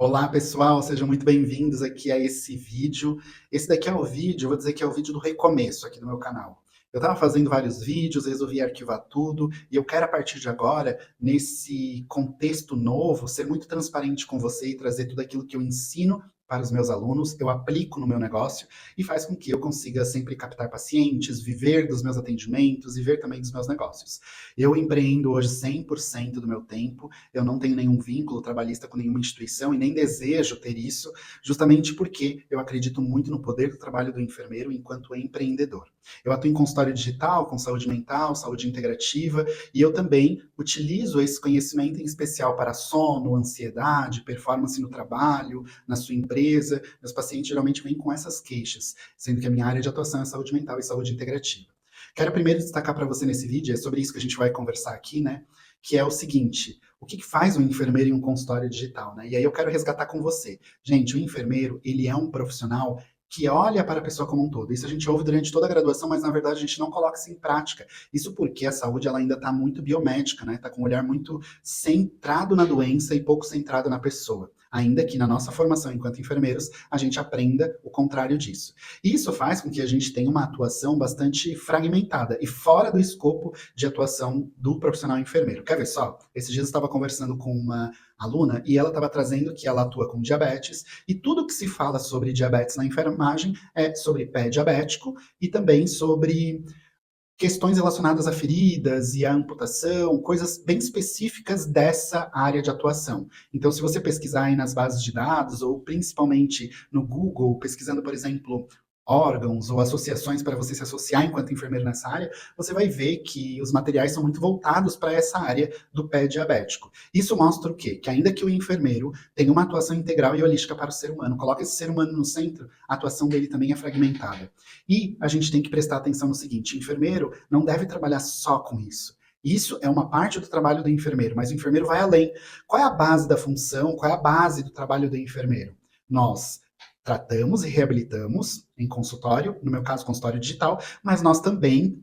Olá pessoal, sejam muito bem-vindos aqui a esse vídeo. Esse daqui é o vídeo, eu vou dizer que é o vídeo do recomeço aqui no meu canal. Eu estava fazendo vários vídeos, resolvi arquivar tudo, e eu quero a partir de agora, nesse contexto novo, ser muito transparente com você e trazer tudo aquilo que eu ensino para os meus alunos, eu aplico no meu negócio e faz com que eu consiga sempre captar pacientes, viver dos meus atendimentos e ver também dos meus negócios. Eu empreendo hoje 100% do meu tempo, eu não tenho nenhum vínculo trabalhista com nenhuma instituição e nem desejo ter isso, justamente porque eu acredito muito no poder do trabalho do enfermeiro enquanto empreendedor. Eu atuo em consultório digital, com saúde mental, saúde integrativa, e eu também utilizo esse conhecimento em especial para sono, ansiedade, performance no trabalho, na sua empresa. Meus pacientes geralmente vêm com essas queixas, sendo que a minha área de atuação é saúde mental e saúde integrativa. Quero primeiro destacar para você nesse vídeo, é sobre isso que a gente vai conversar aqui, né? Que é o seguinte: o que faz um enfermeiro em um consultório digital, né? E aí eu quero resgatar com você. Gente, o enfermeiro, ele é um profissional que olha para a pessoa como um todo. Isso a gente ouve durante toda a graduação, mas na verdade a gente não coloca isso em prática. Isso porque a saúde ela ainda está muito biomédica, né? Está com um olhar muito centrado na doença e pouco centrado na pessoa. Ainda que na nossa formação enquanto enfermeiros, a gente aprenda o contrário disso. E isso faz com que a gente tenha uma atuação bastante fragmentada e fora do escopo de atuação do profissional enfermeiro. Quer ver só? Esses dias eu estava conversando com uma aluna e ela estava trazendo que ela atua com diabetes e tudo que se fala sobre diabetes na enfermagem é sobre pé diabético e também sobre questões relacionadas a feridas e a amputação, coisas bem específicas dessa área de atuação. Então, se você pesquisar aí nas bases de dados, ou principalmente no Google, pesquisando, por exemplo, órgãos ou associações para você se associar enquanto enfermeiro nessa área, você vai ver que os materiais são muito voltados para essa área do pé diabético. Isso mostra o quê? Que ainda que o enfermeiro tenha uma atuação integral e holística para o ser humano, coloca esse ser humano no centro, a atuação dele também é fragmentada. E a gente tem que prestar atenção no seguinte: o enfermeiro não deve trabalhar só com isso. Isso é uma parte do trabalho do enfermeiro, mas o enfermeiro vai além. Qual é a base da função? Qual é a base do trabalho do enfermeiro? Nós tratamos e reabilitamos em consultório, no meu caso, consultório digital, mas nós também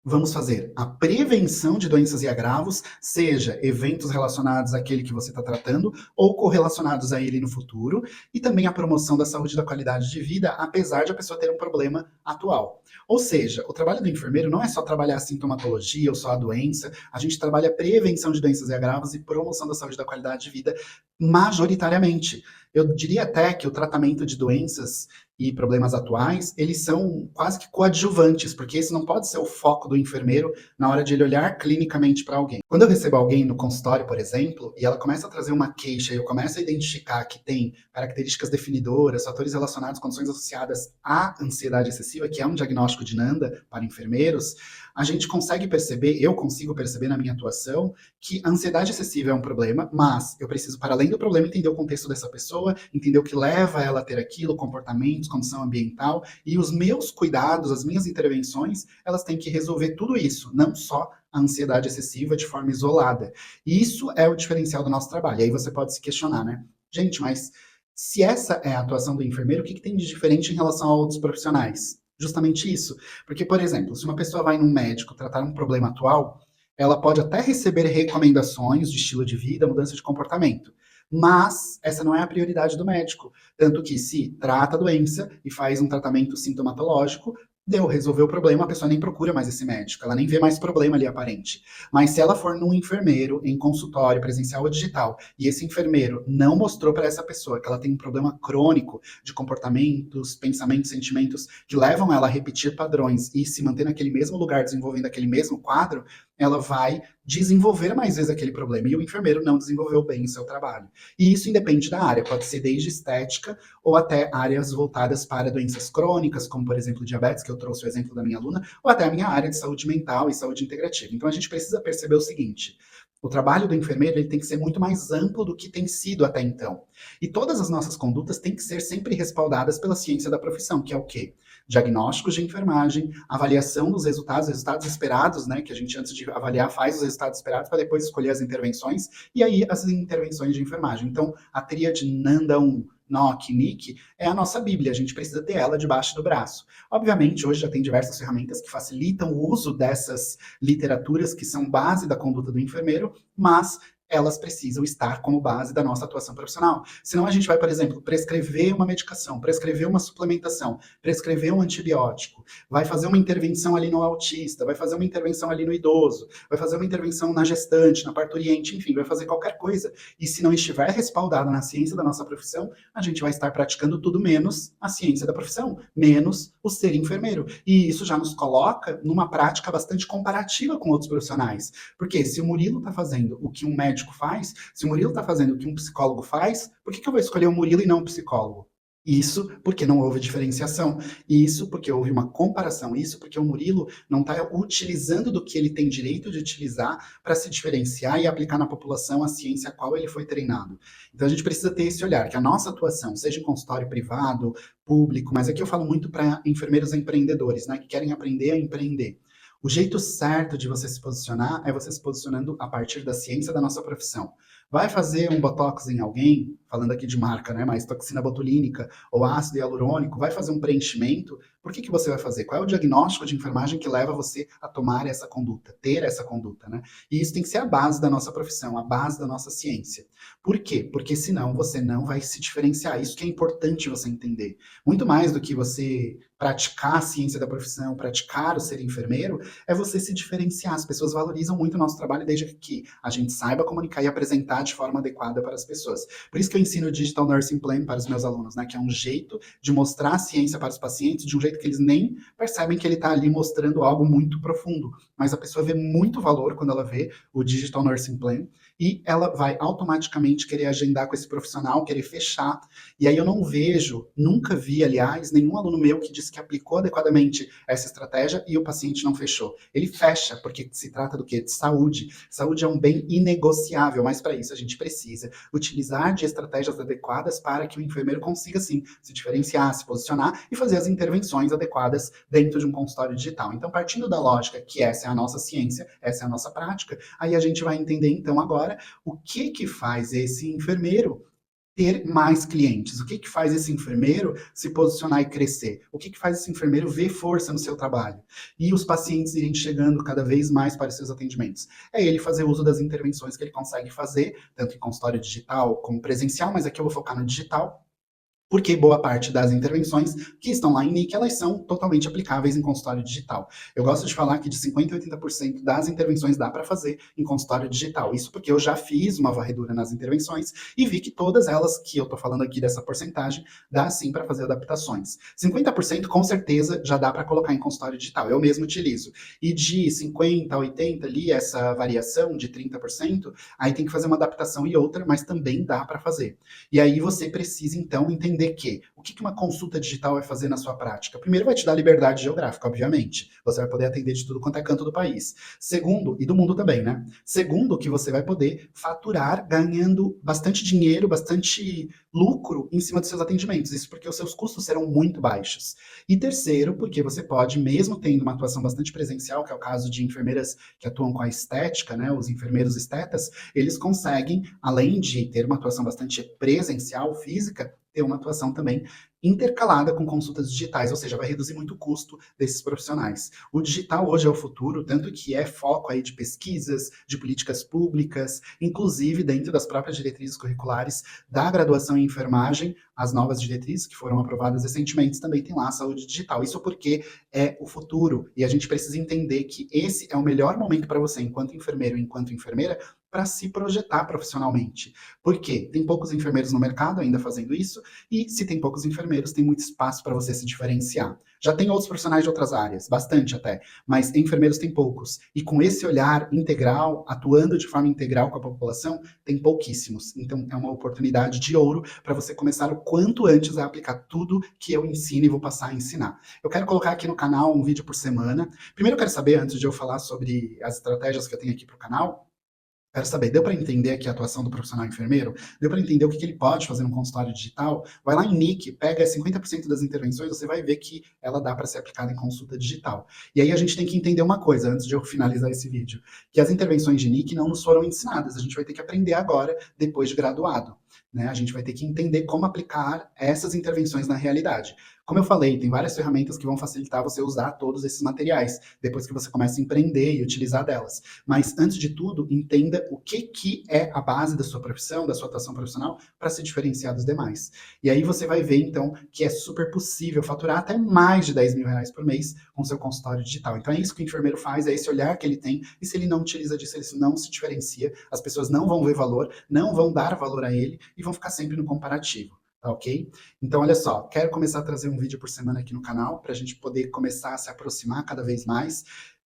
vamos fazer a prevenção de doenças e agravos, seja eventos relacionados àquele que você está tratando ou correlacionados a ele no futuro, e também a promoção da saúde e da qualidade de vida, apesar de a pessoa ter um problema atual. Ou seja, o trabalho do enfermeiro não é só trabalhar a sintomatologia ou só a doença, a gente trabalha a prevenção de doenças e agravos e promoção da saúde e da qualidade de vida majoritariamente. Eu diria até que o tratamento de doenças e problemas atuais, eles são quase que coadjuvantes, porque esse não pode ser o foco do enfermeiro na hora de ele olhar clinicamente para alguém. Quando eu recebo alguém no consultório, por exemplo, e ela começa a trazer uma queixa e eu começo a identificar que tem características definidoras, fatores relacionados, condições associadas à ansiedade excessiva, que é um diagnóstico de NANDA para enfermeiros, a gente consegue perceber, eu consigo perceber na minha atuação, que a ansiedade excessiva é um problema, mas eu preciso, para além do problema, entender o contexto dessa pessoa, entender o que leva ela a ter aquilo, comportamentos, condição ambiental, e os meus cuidados, as minhas intervenções, elas têm que resolver tudo isso, não só a ansiedade excessiva de forma isolada. E isso é o diferencial do nosso trabalho. E aí você pode se questionar, né? Gente, mas se essa é a atuação do enfermeiro, o que tem de diferente em relação a outros profissionais? Justamente isso. Porque, por exemplo, se uma pessoa vai num médico tratar um problema atual, ela pode até receber recomendações de estilo de vida, mudança de comportamento. Mas essa não é a prioridade do médico. Tanto que se trata a doença e faz um tratamento sintomatológico, deu, resolveu o problema, a pessoa nem procura mais esse médico, ela nem vê mais problema ali aparente. Mas se ela for num enfermeiro, em consultório, presencial ou digital, e esse enfermeiro não mostrou para essa pessoa que ela tem um problema crônico de comportamentos, pensamentos, sentimentos que levam ela a repetir padrões e se manter naquele mesmo lugar, desenvolvendo aquele mesmo quadro, ela vai desenvolver mais vezes aquele problema. E o enfermeiro não desenvolveu bem o seu trabalho. E isso independe da área, pode ser desde estética ou até áreas voltadas para doenças crônicas, como por exemplo diabetes, que eu trouxe o exemplo da minha aluna, ou até a minha área de saúde mental e saúde integrativa. Então a gente precisa perceber o seguinte: o trabalho do enfermeiro ele tem que ser muito mais amplo do que tem sido até então. E todas as nossas condutas têm que ser sempre respaldadas pela ciência da profissão, que é o quê? Diagnósticos de enfermagem, avaliação dos resultados esperados, né? Que a gente, antes de avaliar, faz os resultados esperados para depois escolher as intervenções, e aí as intervenções de enfermagem. Então, a tríade Nanda 1, NOC, NIC, é a nossa Bíblia, a gente precisa ter ela debaixo do braço. Obviamente, hoje já tem diversas ferramentas que facilitam o uso dessas literaturas que são base da conduta do enfermeiro, mas elas precisam estar como base da nossa atuação profissional. Senão a gente vai, por exemplo, prescrever uma medicação, prescrever uma suplementação, prescrever um antibiótico, vai fazer uma intervenção ali no autista, vai fazer uma intervenção ali no idoso, vai fazer uma intervenção na gestante, na parturiente, enfim, vai fazer qualquer coisa. E se não estiver respaldado na ciência da nossa profissão, a gente vai estar praticando tudo menos a ciência da profissão, menos o ser enfermeiro. E isso já nos coloca numa prática bastante comparativa com outros profissionais. Porque se o Murilo está fazendo o que um médico faz, se o Murilo está fazendo o que um psicólogo faz, por que eu vou escolher o Murilo e não o psicólogo? Isso porque não houve diferenciação, isso porque houve uma comparação, isso porque o Murilo não está utilizando do que ele tem direito de utilizar para se diferenciar e aplicar na população a ciência a qual ele foi treinado. Então a gente precisa ter esse olhar, que a nossa atuação, seja em consultório privado, público, mas aqui eu falo muito para enfermeiros empreendedores, né, que querem aprender a empreender. O jeito certo de você se posicionar é você se posicionando a partir da ciência da nossa profissão. Vai fazer um botox em alguém, falando aqui de marca, né, mas toxina botulínica ou ácido hialurônico, vai fazer um preenchimento, por que você vai fazer? Qual é o diagnóstico de enfermagem que leva você a tomar essa conduta, ter essa conduta, né? E isso tem que ser a base da nossa profissão, a base da nossa ciência. Por quê? Porque senão você não vai se diferenciar. Isso que é importante você entender. Muito mais do que você praticar a ciência da profissão, praticar o ser enfermeiro, é você se diferenciar. As pessoas valorizam muito o nosso trabalho desde que a gente saiba comunicar e apresentar de forma adequada para as pessoas. Por isso que eu ensino o Digital Nursing Plan para os meus alunos, né? Que é um jeito de mostrar a ciência para os pacientes de um jeito que eles nem percebem que ele está ali mostrando algo muito profundo. Mas a pessoa vê muito valor quando ela vê o Digital Nursing Plan e ela vai automaticamente querer agendar com esse profissional, querer fechar. E aí eu não vejo, nunca vi, aliás, nenhum aluno meu que disse que aplicou adequadamente essa estratégia e o paciente não fechou. Ele fecha, porque se trata do quê? De saúde. Saúde é um bem inegociável, mas para isso a gente precisa utilizar de estratégias adequadas para que o enfermeiro consiga, sim, se diferenciar, se posicionar e fazer as intervenções adequadas dentro de um consultório digital. Então, partindo da lógica que essa é a nossa ciência, essa é a nossa prática, aí a gente vai entender, então, agora, o que faz esse enfermeiro ter mais clientes? O que faz esse enfermeiro se posicionar e crescer? O que faz esse enfermeiro ver força no seu trabalho? E os pacientes irem chegando cada vez mais para os seus atendimentos? É ele fazer uso das intervenções que ele consegue fazer, tanto em consultório digital como presencial, mas aqui eu vou focar no digital, porque boa parte das intervenções que estão lá em NIC, elas são totalmente aplicáveis em consultório digital. Eu gosto de falar que de 50% a 80% das intervenções dá para fazer em consultório digital. Isso porque eu já fiz uma varredura nas intervenções e vi que todas elas que eu estou falando aqui dessa porcentagem, dá sim para fazer adaptações. 50% com certeza já dá para colocar em consultório digital, eu mesmo utilizo. E de 50% a 80% ali, essa variação de 30%, aí tem que fazer uma adaptação e outra, mas também dá para fazer. E aí você precisa então entender que o que uma consulta digital vai fazer na sua prática? Primeiro, vai te dar liberdade geográfica, obviamente. Você vai poder atender de tudo quanto é canto do país. Segundo, e do mundo também, né? Segundo, que você vai poder faturar ganhando bastante dinheiro, bastante lucro em cima dos seus atendimentos. Isso porque os seus custos serão muito baixos. E terceiro, porque você pode, mesmo tendo uma atuação bastante presencial, que é o caso de enfermeiras que atuam com a estética, né? Os enfermeiros estetas, eles conseguem, além de ter uma atuação bastante presencial, física, ter uma atuação também intercalada com consultas digitais, ou seja, vai reduzir muito o custo desses profissionais. O digital hoje é o futuro, tanto que é foco aí de pesquisas, de políticas públicas, inclusive dentro das próprias diretrizes curriculares da graduação em enfermagem, as novas diretrizes que foram aprovadas recentemente também tem lá a saúde digital. Isso porque é o futuro e a gente precisa entender que esse é o melhor momento para você, enquanto enfermeiro e enquanto enfermeira, para se projetar profissionalmente. Por quê? Tem poucos enfermeiros no mercado ainda fazendo isso, e se tem poucos enfermeiros, tem muito espaço para você se diferenciar. Já tem outros profissionais de outras áreas, bastante até, mas enfermeiros tem poucos. E com esse olhar integral, atuando de forma integral com a população, tem pouquíssimos. Então é uma oportunidade de ouro para você começar o quanto antes a aplicar tudo que eu ensino e vou passar a ensinar. Eu quero colocar aqui no canal um vídeo por semana. Primeiro eu quero saber, antes de eu falar sobre as estratégias que eu tenho aqui para o canal, quero saber, deu para entender aqui a atuação do profissional enfermeiro? Deu para entender o que ele pode fazer no consultório digital? Vai lá em NIC, pega 50% das intervenções, você vai ver que ela dá para ser aplicada em consulta digital. E aí a gente tem que entender uma coisa, antes de eu finalizar esse vídeo, que as intervenções de NIC não nos foram ensinadas, a gente vai ter que aprender agora, depois de graduado. né? A gente vai ter que entender como aplicar essas intervenções na realidade. Como eu falei, tem várias ferramentas que vão facilitar você usar todos esses materiais, depois que você começa a empreender e utilizar delas. Mas, antes de tudo, entenda o que é a base da sua profissão, da sua atuação profissional, para se diferenciar dos demais. E aí você vai ver, então, que é super possível faturar até mais de R$ 10.000 por mês com seu consultório digital. Então é isso que o enfermeiro faz, é esse olhar que ele tem, e se ele não utiliza disso, ele não se diferencia, as pessoas não vão ver valor, não vão dar valor a ele, e vão ficar sempre no comparativo. Tá ok? Então, olha só, quero começar a trazer um vídeo por semana aqui no canal, para a gente poder começar a se aproximar cada vez mais.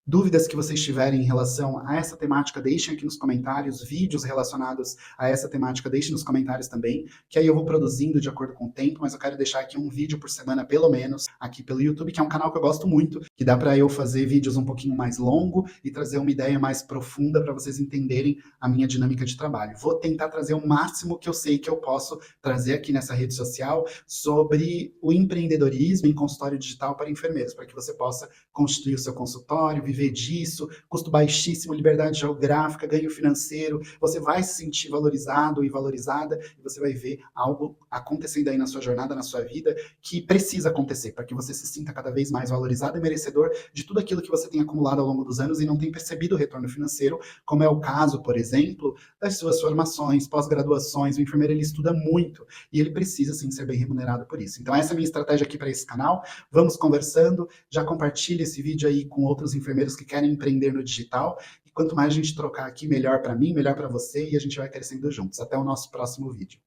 Dúvidas que vocês tiverem em relação a essa temática, deixem aqui nos comentários. Vídeos relacionados a essa temática, deixem nos comentários também, que aí eu vou produzindo de acordo com o tempo, mas eu quero deixar aqui um vídeo por semana, pelo menos, aqui pelo YouTube, que é um canal que eu gosto muito, que dá para eu fazer vídeos um pouquinho mais longo e trazer uma ideia mais profunda para vocês entenderem a minha dinâmica de trabalho. Vou tentar trazer o máximo que eu sei que eu posso trazer aqui nessa rede social sobre o empreendedorismo em consultório digital para enfermeiros, para que você possa constituir o seu consultório, viver disso, custo baixíssimo, liberdade geográfica, ganho financeiro, você vai se sentir valorizado e valorizada, e você vai ver algo acontecendo aí na sua jornada, na sua vida, que precisa acontecer, para que você se sinta cada vez mais valorizado e merecedor de tudo aquilo que você tem acumulado ao longo dos anos e não tem percebido o retorno financeiro, como é o caso, por exemplo, das suas formações, pós-graduações. O enfermeiro, ele estuda muito, e ele precisa, sim, ser bem remunerado por isso. Então essa é a minha estratégia aqui para esse canal. Vamos conversando, já compartilhe esse vídeo aí com outros enfermeiros que querem empreender no digital, e quanto mais a gente trocar aqui, melhor para mim, melhor para você, e a gente vai crescendo juntos. Até o nosso próximo vídeo.